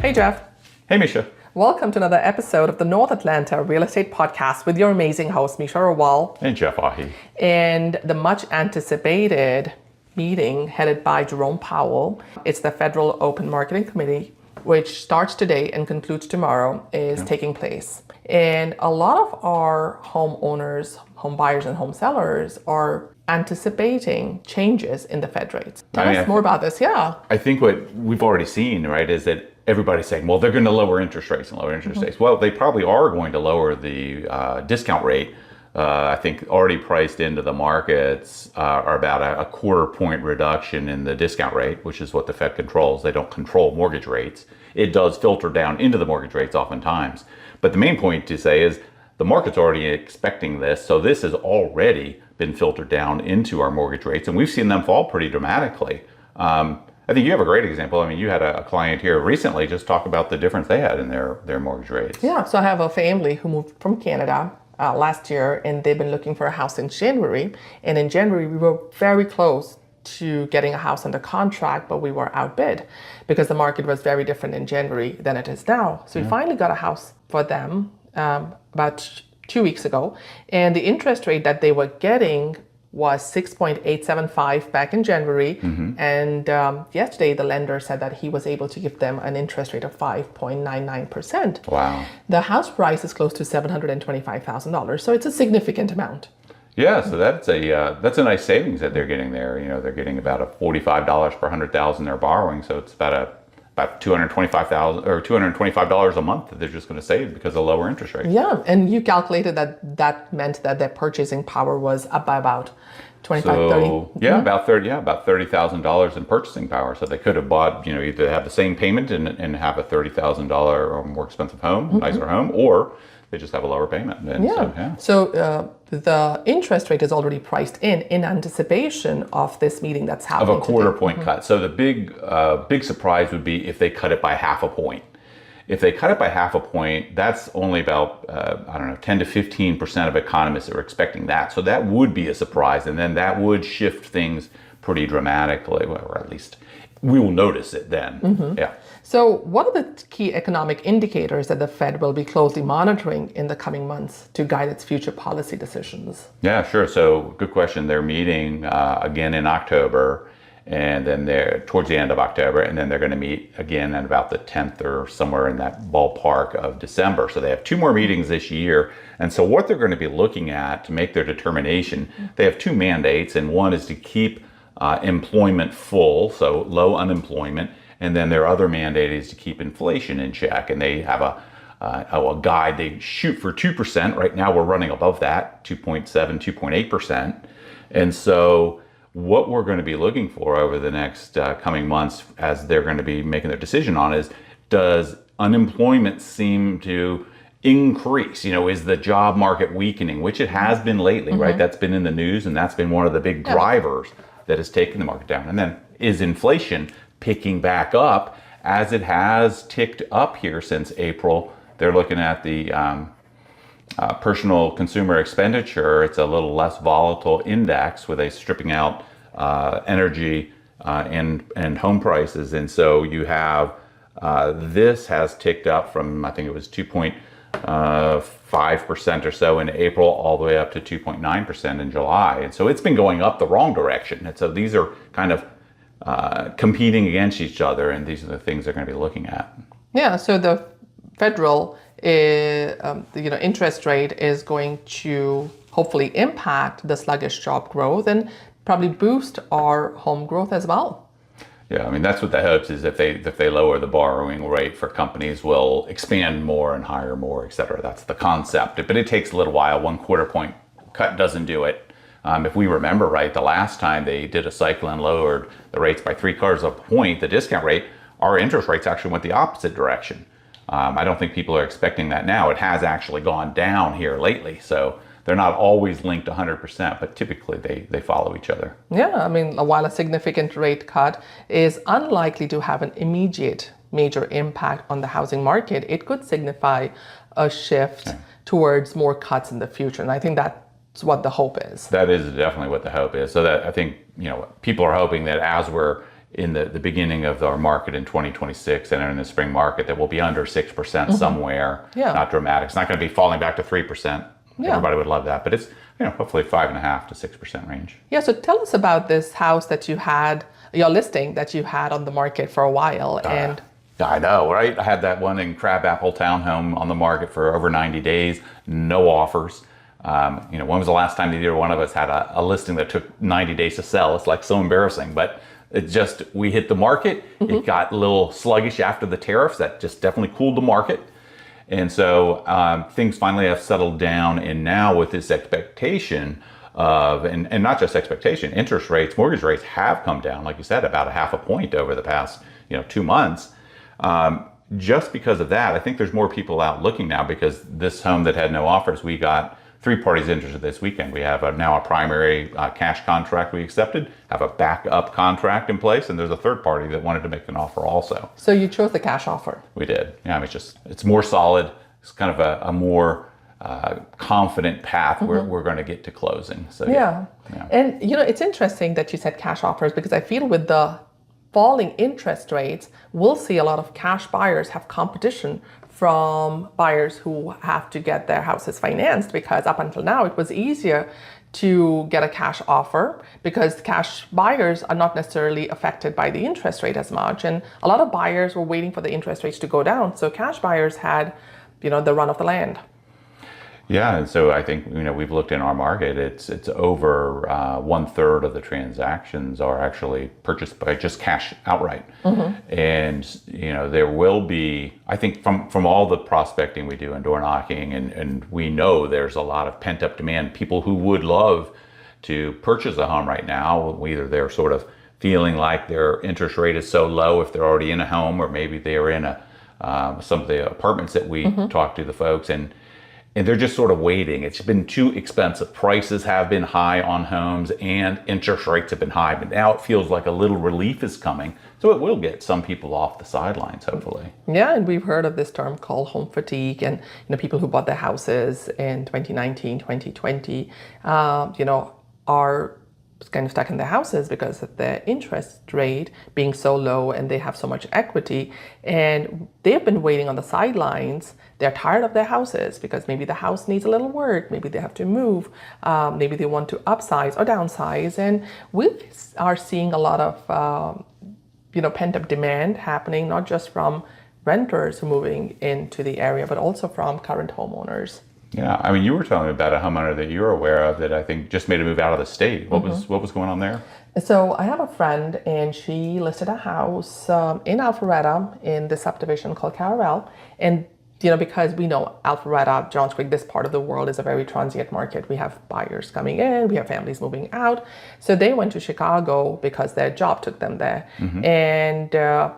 Hey, Jeff. Hey, Meesha. Welcome to another episode of the North Atlanta Real Estate Podcast with your amazing host, Meesha. And Jeff Ahi. And the much anticipated meeting headed by Jerome Powell. It's the Federal Open Marketing Committee, which starts today and concludes tomorrow, is taking place. And a lot of our homeowners, home buyers, and home sellers are anticipating changes in the Fed rates. Tell us more about this. Yeah. I think what we've already seen, right, is that everybody's saying, well, they're going to lower interest rates and lower interest rates. Well, they probably are going to lower the discount rate. I think already priced into the markets are about a quarter point reduction in the discount rate, which is what the Fed controls. They don't control mortgage rates. It does filter down into the mortgage rates oftentimes. But the main point to say is the market's already expecting this. So this has already been filtered down into our mortgage rates, and we've seen them fall pretty dramatically. I think you have a great example. I mean, you had a client here recently just talk about the difference they had in their mortgage rates. Yeah, so I have a family who moved from Canada last year, and they've been looking for a house in January. And in January, we were very close to getting a house under contract, but we were outbid because the market was very different in January than it is now. So we finally got a house for them about 2 weeks ago, and the interest rate that they were getting was 6.875 back in January. And yesterday the lender said that he was able to give them an interest rate of 5.99%. Wow. The house price is close to $725,000, so it's a significant amount. Yeah, so that's a nice savings that they're getting there. You know, they're getting about a $45 per 100,000 they're borrowing, so it's about $225,000 or $225 a month that they're just going to save because of lower interest rates. Yeah, and you calculated that meant that their purchasing power was up by about 25, so, 30. Yeah, about $30,000 in purchasing power. So they could have bought, either have the same payment and have a $30,000 or more expensive home, nicer home, or they just have a lower payment. And So the interest rate is already priced in anticipation of this meeting that's happening of a quarter point cut. So the big surprise would be if they cut it by half a point. If they cut it by half a point, that's only about 10 to 15% of economists are expecting that. So that would be a surprise, and then that would shift things pretty dramatically, or at least we will notice it then. Yeah. So what are the key economic indicators that the Fed will be closely monitoring in the coming months to guide its future policy decisions? Yeah, sure. So good question. They're meeting again in October, and then they're towards the end of October, and then they're going to meet again at about the 10th or somewhere in that ballpark of December. So they have two more meetings this year. And so what they're going to be looking at to make their determination, they have two mandates, and one is to keep employment full, so low unemployment. And then their other mandate is to keep inflation in check. And they have a guide. They shoot for 2%. Right now we're running above that, 2.7, 2.8%. And so what we're going to be looking for over the next coming months as they're going to be making their decision on is, does unemployment seem to increase? Is the job market weakening, which it has been lately, right? That's been in the news, and that's been one of the big drivers that has taken the market down. And then is inflation picking back up as it has ticked up here since April? They're looking at the personal consumer expenditure. It's a little less volatile index with a stripping out energy and home prices. And so you have this has ticked up from, I think it was 2.5% or so in April all the way up to 2.9% in July. And so it's been going up the wrong direction. And so these are kind of competing against each other, and these are the things they're going to be looking at. Yeah, so the federal interest rate is going to hopefully impact the sluggish job growth and probably boost our home growth as well. Yeah, I mean, that's what the hopes is. If they lower the borrowing rate for companies, will expand more and hire more, et cetera. That's the concept. But it takes a little while. 1 quarter point cut doesn't do it. If we remember right, the last time they did a cycle and lowered the rates by 3/4 of a point, the discount rate, our interest rates actually went the opposite direction. I don't think people are expecting that now. It has actually gone down here lately. So they're not always linked 100%, but typically they follow each other. Yeah, I mean, while a significant rate cut is unlikely to have an immediate major impact on the housing market, it could signify a shift towards more cuts in the future. And I think that's what the hope is. That is definitely what the hope is. So that I think, people are hoping that as we're in the beginning of our market in 2026 and in the spring market that will be under 6% somewhere. Yeah. Not dramatic. It's not going to be falling back to 3%. Yeah. Everybody would love that, but it's hopefully 5.5 to 6% range. Yeah, so tell us about this house that you had, your listing that you had on the market for a while. And I know, right? I had that one in Crabapple Townhome on the market for over 90 days, no offers. When was the last time either one of us had a listing that took 90 days to sell? It's like so embarrassing, but we hit the market. It got a little sluggish after the tariffs. That just definitely cooled the market. And so things finally have settled down. And now with this expectation of, and not just expectation, interest rates, mortgage rates have come down, like you said, about 0.5 point over the past 2 months. Just because of that, I think there's more people out looking now because this home that had no offers, we got 3 parties interested this weekend. We have now a primary cash contract we accepted, have a backup contract in place, and there's a third party that wanted to make an offer also. so you chose the cash offer. We did. Yeah, it's more solid. It's kind of a more confident path where we're going to get to closing. So Yeah. And it's interesting that you said cash offers because I feel with the falling interest rates, we'll see a lot of cash buyers have competition from buyers who have to get their houses financed because up until now it was easier to get a cash offer because cash buyers are not necessarily affected by the interest rate as much. And a lot of buyers were waiting for the interest rates to go down. So cash buyers had, the run of the land. Yeah, and so I think we've looked in our market. It's over 1/3 of the transactions are actually purchased by just cash outright, and there will be. I think from all the prospecting we do and door knocking, and we know there's a lot of pent up demand. People who would love to purchase a home right now, either they're sort of feeling like their interest rate is so low if they're already in a home, or maybe they're in some of the apartments that we talk to the folks and they're just sort of waiting. It's been too expensive. Prices have been high on homes and interest rates have been high, but now it feels like a little relief is coming. So it will get some people off the sidelines, hopefully. Yeah, and we've heard of this term called home fatigue, and people who bought their houses in 2019, 2020, are kind of stuck in their houses because of the interest rate being so low and they have so much equity, and they've been waiting on the sidelines. They're tired of their houses because maybe the house needs a little work, maybe they have to move, maybe they want to upsize or downsize, and we are seeing a lot of pent-up demand happening, not just from renters moving into the area, but also from current homeowners. Yeah, I mean, you were telling me about a homeowner that you're aware of that I think just made a move out of the state. What was going on there? So I have a friend, and she listed a house in Alpharetta in the subdivision called Carawell, and because we know Alpharetta, Johns Creek, this part of the world is a very transient market. We have buyers coming in, we have families moving out. So they went to Chicago because their job took them there. And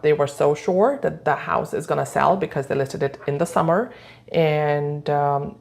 they were so sure that the house is going to sell because they listed it in the summer, and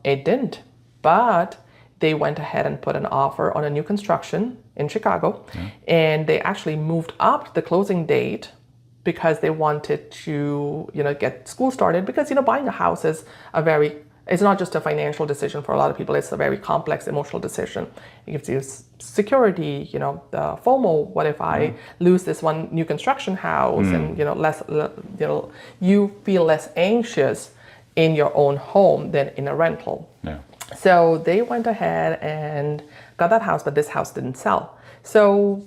it didn't. But they went ahead and put an offer on a new construction in Chicago, and they actually moved up the closing date because they wanted to, get school started. Because, buying a house is it's not just a financial decision for a lot of people. It's a very complex emotional decision. It gives you security, the FOMO. What if I lose this one new construction house? And, you feel less anxious in your own home than in a rental. Yeah. So they went ahead and got that house, but this house didn't sell. So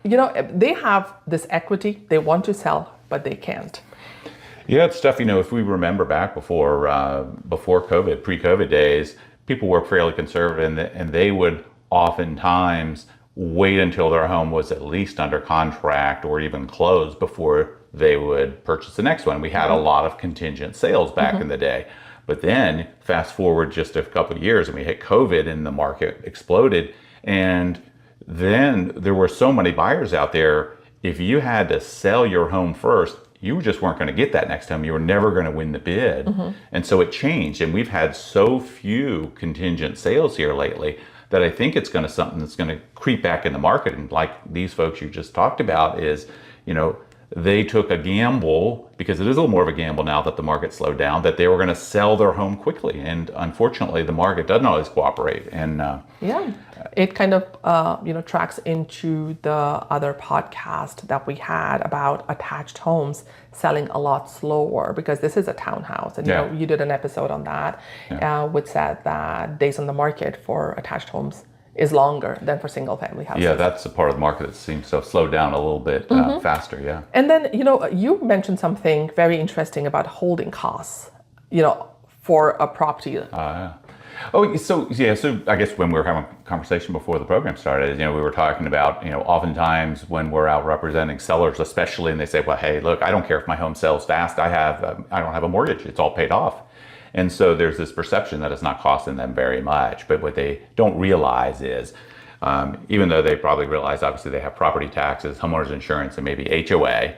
they have this equity, they want to sell, but they can't. Yeah, it's tough. If we remember back before COVID, pre-COVID days, people were fairly conservative, and they would oftentimes wait until their home was at least under contract or even closed before they would purchase the next one. We had a lot of contingent sales back in the day. But then fast forward just a couple of years and we hit COVID and the market exploded. And then there were so many buyers out there. If you had to sell your home first, you just weren't going to get that next home. You were never going to win the bid. And so it changed. And we've had so few contingent sales here lately that I think it's something that's going to creep back in the market. And like these folks you just talked about is, they took a gamble, because it is a little more of a gamble now that the market slowed down, that they were going to sell their home quickly. And unfortunately, the market doesn't always cooperate. And yeah, it kind of tracks into the other podcast that we had about attached homes selling a lot slower, because this is a townhouse, and you did an episode on that, which said that days on the market for attached homes is longer than for single family houses. Yeah, that's the part of the market that seems to have slowed down a little bit faster, yeah. And then, you mentioned something very interesting about holding costs, for a property. So I guess when we were having a conversation before the program started, we were talking about, oftentimes when we're out representing sellers, especially, and they say, well, hey, look, I don't care if my home sells fast. I don't have a mortgage. It's all paid off. And so there's this perception that it's not costing them very much. But what they don't realize is, even though they probably realize, obviously, they have property taxes, homeowners insurance, and maybe HOA,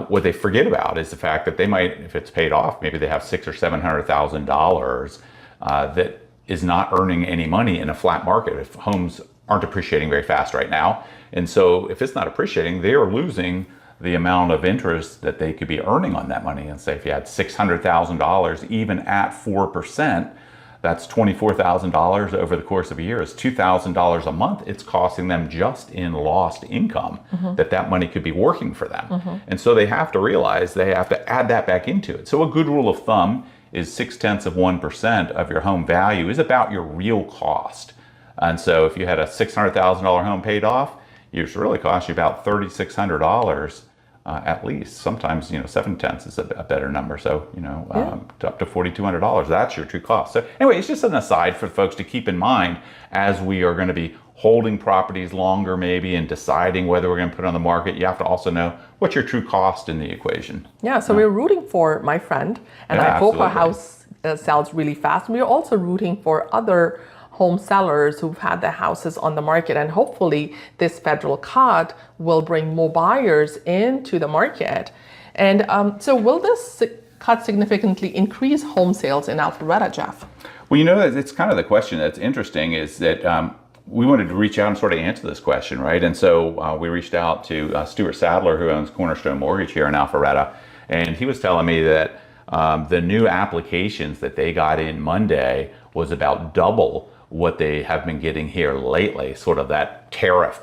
what they forget about is the fact that they might, if it's paid off, maybe they have $600,000 or $700,000 that is not earning any money in a flat market if homes aren't appreciating very fast right now. And so if it's not appreciating, they are losing the amount of interest that they could be earning on that money. And say if you had $600,000, even at 4%, that's $24,000 over the course of a year. Is $2,000 a month. It's costing them just in lost income that money could be working for them. And so they have to realize they have to add that back into it. So a good rule of thumb is 0.6% of your home value is about your real cost. And so if you had a $600,000 home paid off, it really costs you about $3,600 at least. Sometimes 0.7 is a better number. So up to $4,200. That's your true cost. So anyway, it's just an aside for folks to keep in mind as we are going to be holding properties longer, maybe, and deciding whether we're going to put it on the market. You have to also know what's your true cost in the equation. Yeah. So we're rooting for my friend, and I hope her house sells really fast. We're also rooting for other home sellers who've had their houses on the market, and hopefully this federal cut will bring more buyers into the market. And so will this cut significantly increase home sales in Alpharetta, Jeff? Well, it's kind of the question that's interesting is that we wanted to reach out and sort of answer this question, right? And so we reached out to Stuart Sadler, who owns Cornerstone Mortgage here in Alpharetta, and he was telling me that the new applications that they got in Monday was about double what they have been getting here lately, sort of that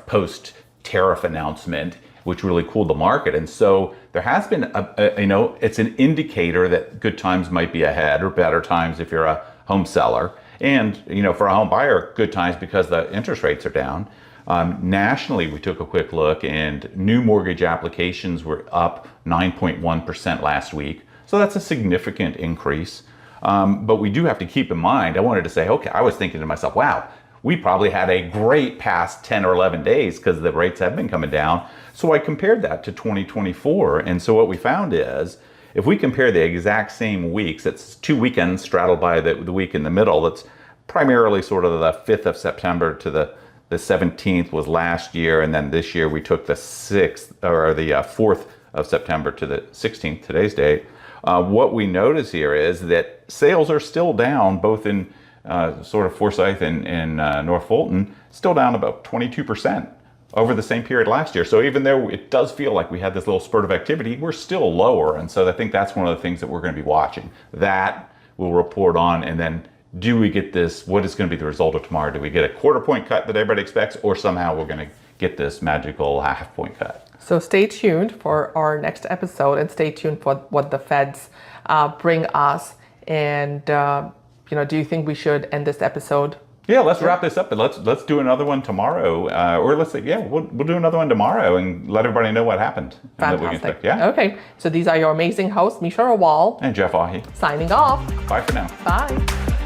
post-tariff announcement, which really cooled the market. And so there has been, it's an indicator that good times might be ahead, or better times if you're a home seller. And, for a home buyer, good times because the interest rates are down. Nationally, we took a quick look, and new mortgage applications were up 9.1% last week. So that's a significant increase. But we do have to keep in mind, I wanted to say, okay, I was thinking to myself, wow, we probably had a great past 10 or 11 days because the rates have been coming down. So I compared that to 2024. And so what we found is, if we compare the exact same weeks, it's 2 weekends straddled by the week in the middle, that's primarily sort of the 5th of September to the 17th was last year. And then this year we took the 6th or the 4th of September to the 16th, today's date. What we notice here is that sales are still down, both in sort of Forsyth and North Fulton, still down about 22% over the same period last year. So even though it does feel like we had this little spurt of activity, we're still lower. And so I think that's one of the things that we're going to be watching. That we'll report on, and then do we get this, what is going to be the result of tomorrow? Do we get a 1/4 point cut that everybody expects, or somehow we're going to get this magical 1/2 point cut? So stay tuned for our next episode, and stay tuned for what the feds bring us. And do you think we should end this episode? Yeah, let's wrap this up, and let's do another one tomorrow, or let's say, we'll do another one tomorrow and let everybody know what happened. Fantastic. Okay, so these are your amazing hosts, Meesha Rawal and Jeff Ahi, signing off. Bye for now. Bye.